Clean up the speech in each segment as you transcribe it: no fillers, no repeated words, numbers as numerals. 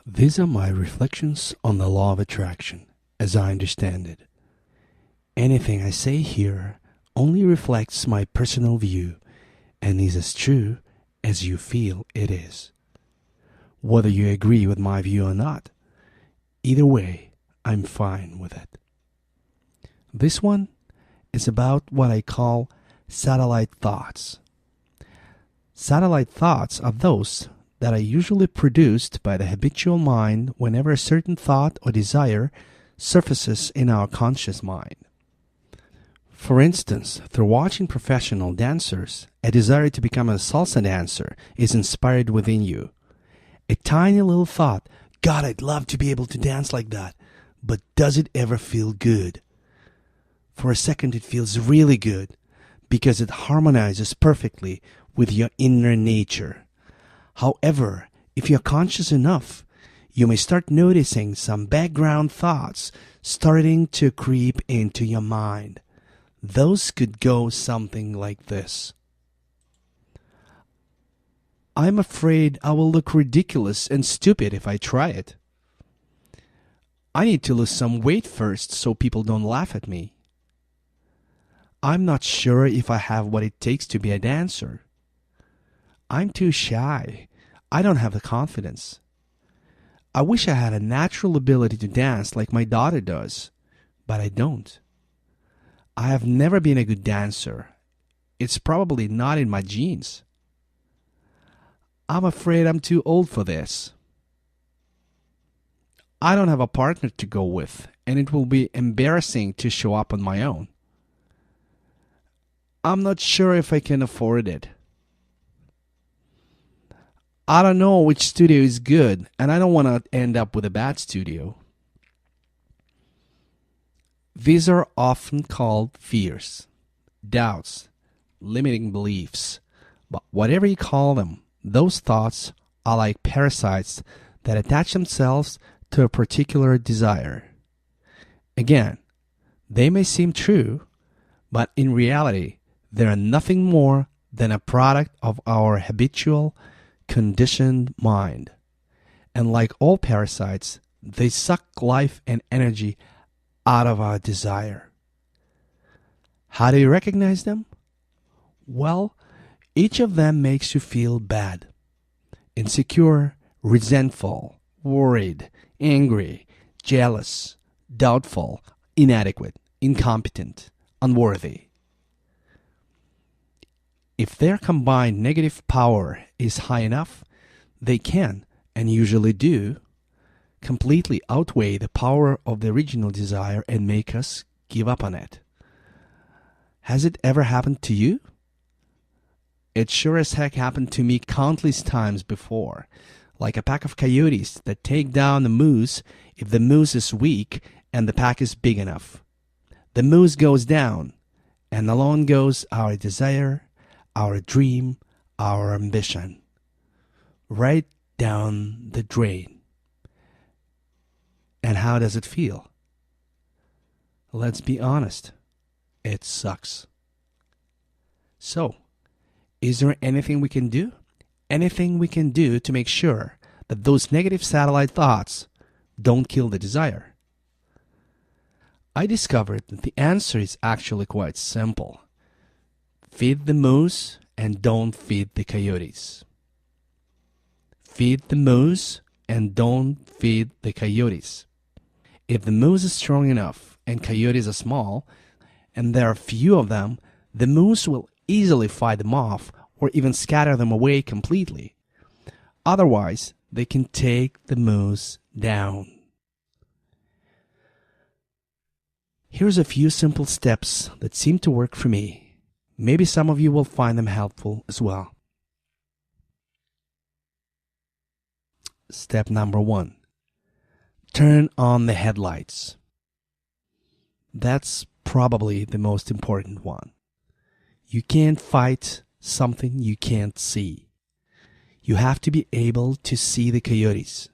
These are my reflections on the law of attraction, as I understand it. Anything I say here only reflects my personal view and is as true as you feel it is. Whether you agree with my view or not, either way, I'm fine with it. This one is about what I call satellite thoughts. Satellite thoughts are those that are usually produced by the habitual mind whenever a certain thought or desire surfaces in our conscious mind. For instance, through watching professional dancers, a desire to become a salsa dancer is inspired within you. A tiny little thought, God, I'd love to be able to dance like that, but does it ever feel good? For a second it feels really good because it harmonizes perfectly with your inner nature. However, if you're conscious enough, you may start noticing some background thoughts starting to creep into your mind. Those could go something like this. I'm afraid I will look ridiculous and stupid if I try it. I need to lose some weight first so people don't laugh at me. I'm not sure if I have what it takes to be a dancer. I'm too shy. I don't have the confidence. I wish I had a natural ability to dance like my daughter does, but I don't. I have never been a good dancer. It's probably not in my genes. I'm afraid I'm too old for this. I don't have a partner to go with, and it will be embarrassing to show up on my own. I'm not sure if I can afford it. I don't know which studio is good, and I don't want to end up with a bad studio. These are often called fears, doubts, limiting beliefs. But whatever you call them, those thoughts are like parasites that attach themselves to a particular desire. Again, they may seem true, but in reality, they are nothing more than a product of our habitual, conditioned mind. And like all parasites, they suck life and energy out of our desire. How do you recognize them? Well, each of them makes you feel bad, insecure, resentful, worried, angry, jealous, doubtful, inadequate, incompetent, unworthy. If their combined negative power is high enough, they can, and usually do, completely outweigh the power of the original desire and make us give up on it. Has it ever happened to you? It sure as heck happened to me countless times before, like a pack of coyotes that take down the moose if the moose is weak and the pack is big enough. The moose goes down, and along goes our desire, our dream, our ambition. Right down the drain. And how does it feel? Let's be honest. It sucks. So, is there anything we can do? Anything we can do to make sure that those negative satellite thoughts don't kill the desire? I discovered that the answer is actually quite simple. Feed the moose and don't feed the coyotes. Feed the moose and don't feed the coyotes. If the moose is strong enough and coyotes are small, and there are few of them, the moose will easily fight them off or even scatter them away completely. Otherwise, they can take the moose down. Here's a few simple steps that seem to work for me. Maybe some of you will find them helpful as well. Step number 1. Turn on the headlights. That's probably the most important one. You can't fight something you can't see. You have to be able to see the coyotes.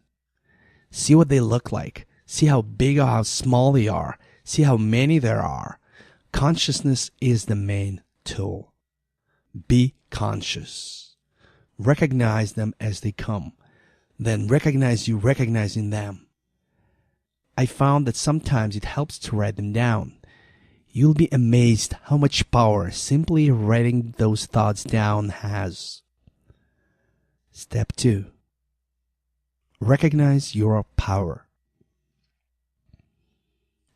See what they look like. See how big or how small they are. See how many there are. Consciousness is the main tool. Be conscious. Recognize them as they come. then recognize you recognizing them. I found that sometimes it helps to write them down. You'll be amazed how much power simply writing those thoughts down has. Step 2. Recognize your power.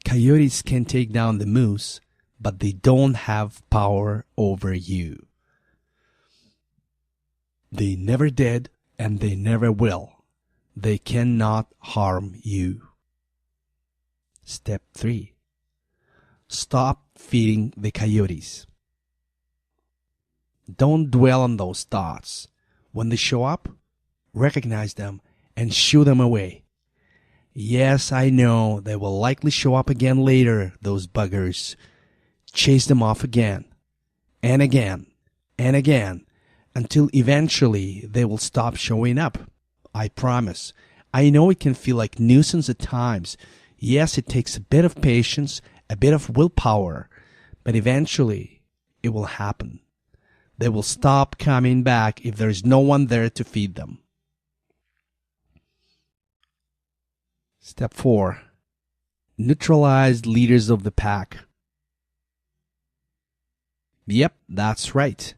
Coyotes can take down the moose, but they don't have power over you. They never did, and they never will. They cannot harm you. Step 3. Stop feeding the coyotes. Don't dwell on those thoughts. When they show up, recognize them and shoo them away. Yes, I know they will likely show up again later, those buggers. Chase them off again, and again, and again, until eventually they will stop showing up. I promise. I know it can feel like nuisance at times. Yes, it takes a bit of patience, a bit of willpower, but eventually it will happen. They will stop coming back if there is no one there to feed them. Step 4. Neutralize leaders of the pack. Yep, that's right.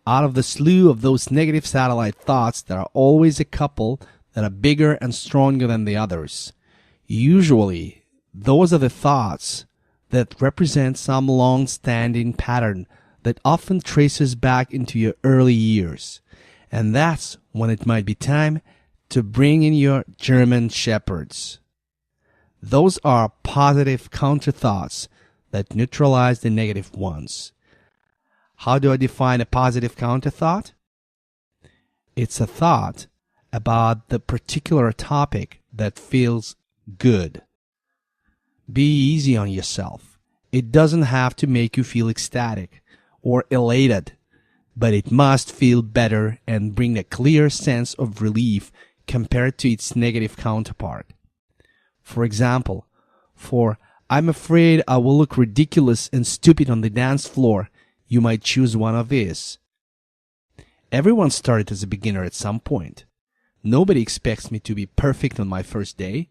Out of the slew of those negative satellite thoughts, there are always a couple that are bigger and stronger than the others. Usually, those are the thoughts that represent some long-standing pattern that often traces back into your early years. And that's when it might be time to bring in your German shepherds. Those are positive counter-thoughts that neutralize the negative ones. How do I define a positive counter-thought? It's a thought about the particular topic that feels good. Be easy on yourself. It doesn't have to make you feel ecstatic or elated, but it must feel better and bring a clear sense of relief compared to its negative counterpart. For example, for "I'm afraid I will look ridiculous and stupid on the dance floor," you might choose one of these. Everyone started as a beginner at some point. Nobody expects me to be perfect on my first day.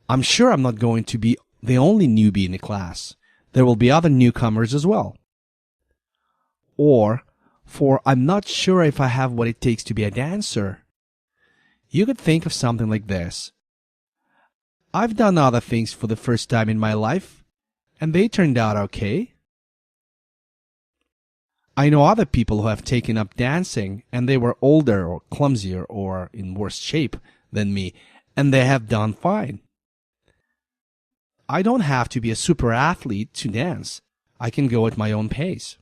I'm sure I'm not going to be the only newbie in the class. There will be other newcomers as well. Or, for "I'm not sure if I have what it takes to be a dancer." You could think of something like this: "I've done other things for the first time in my life, and they turned out okay. I know other people who have taken up dancing, and they were older or clumsier or in worse shape than me, and they have done fine. I don't have to be a super athlete to dance. I can go at my own pace."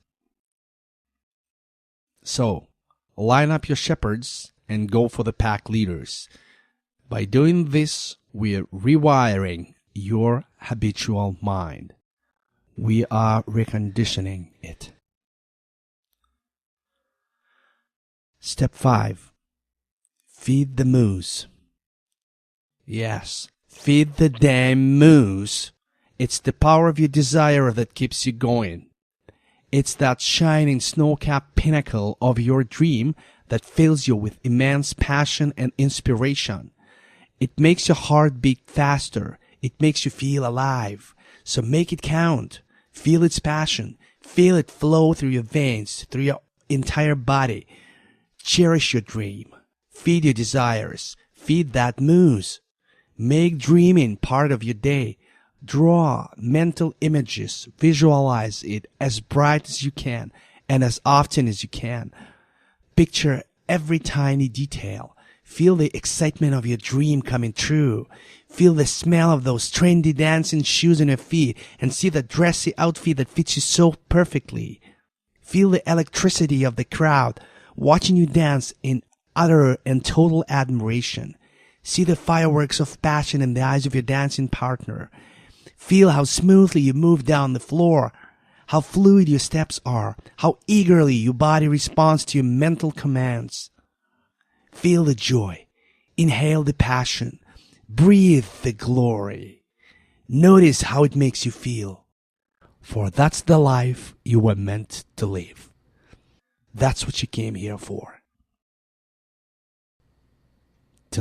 So, line up your shepherds and go for the pack leaders. By doing this, we are rewiring your habitual mind. We are reconditioning it. Step 5. Feed the moose. Yes, feed the damn moose. It's the power of your desire that keeps you going. It's that shining snow-capped pinnacle of your dream that fills you with immense passion and inspiration. It makes your heart beat faster. It makes you feel alive. So make it count. Feel its passion. Feel it flow through your veins, through your entire body. Cherish your dream. Feed your desires. Feed that moose. Make dreaming part of your day. Draw mental images. Visualize it as bright as you can and as often as you can. Picture every tiny detail. Feel the excitement of your dream coming true. Feel the smell of those trendy dancing shoes on your feet and see the dressy outfit that fits you so perfectly. Feel the electricity of the crowd watching you dance in utter and total admiration. See the fireworks of passion in the eyes of your dancing partner. Feel how smoothly you move down the floor, how fluid your steps are, how eagerly your body responds to your mental commands. Feel the joy. Inhale the passion. Breathe the glory. Notice how it makes you feel. For that's the life you were meant to live. That's what you came here for.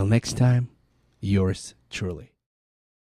Until next time, yours truly.